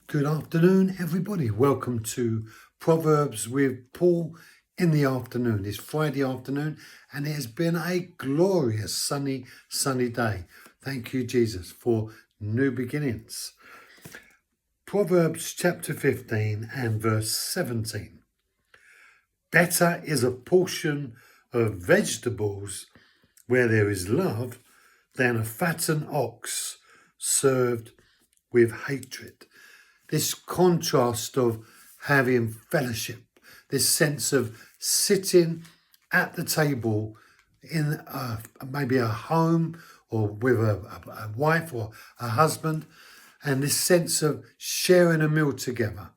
Good afternoon, everybody. Welcome to Proverbs with Paul in the afternoon. It's Friday afternoon, and it has been a glorious sunny day. Thank you, Jesus, for new beginnings. Proverbs chapter 15 and verse 17. Better is a portion of vegetables where there is love than a fattened ox served with hatred. This contrast of having fellowship, this sense of sitting at the table in maybe a home or with a wife or a husband, and this sense of sharing a meal together,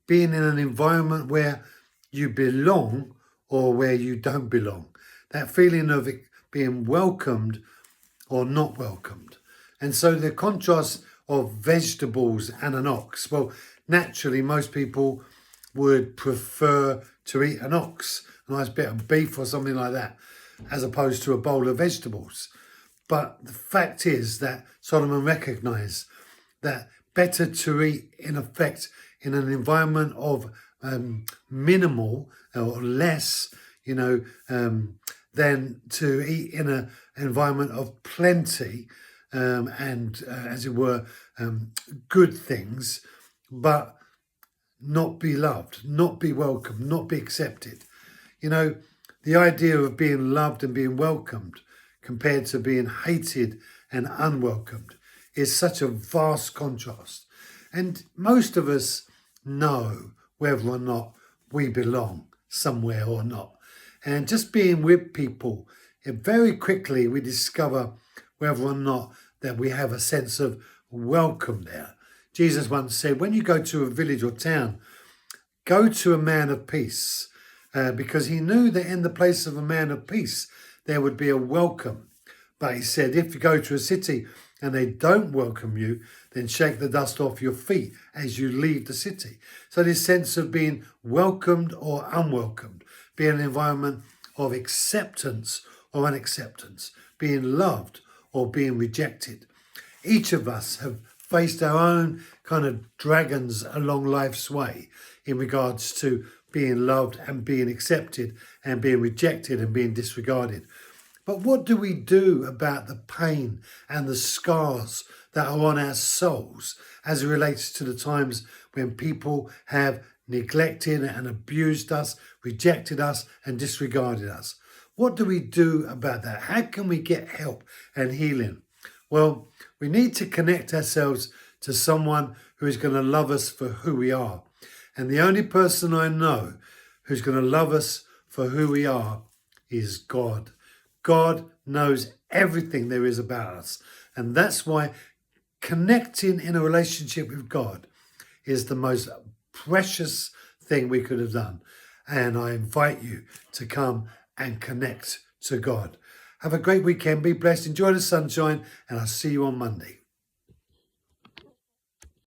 being in an environment where you belong or where you don't belong, that feeling of it being welcomed or not welcomed. And so the contrast of vegetables and an ox. Well, naturally, most people would prefer to eat an ox, a nice bit of beef or something like that, as opposed to a bowl of vegetables. But the fact is that Solomon recognized that better to eat, in effect, in an environment of minimal or less, than to eat in an environment of plenty, and as it were, good things, but not be loved, not be welcomed, not be accepted. The idea of being loved and being welcomed compared to being hated and unwelcomed is such a vast contrast. And most of us know whether or not we belong somewhere or not. And just being with people, very quickly we discover whether or not that we have a sense of welcome there. Jesus once said, when you go to a village or town, go to a man of peace, because he knew that in the place of a man of peace, there would be a welcome. But he said, if you go to a city and they don't welcome you, then shake the dust off your feet as you leave the city. So this sense of being welcomed or unwelcomed, being an environment of acceptance or unacceptance, being loved or being rejected. Each of us have faced our own kind of dragons along life's way in regards to being loved and being accepted and being rejected and being disregarded. But what do we do about the pain and the scars that are on our souls as it relates to the times when people have neglected and abused us, rejected us and disregarded us? What do we do about that? How can we get help and healing? Well, we need to connect ourselves to someone who is going to love us for who we are. And the only person I know who's going to love us for who we are is God. God knows everything there is about us. And that's why connecting in a relationship with God is the most precious thing we could have done. And I invite you to come and connect to God. Have a great weekend. Be blessed. Enjoy the sunshine. And I'll see you on Monday.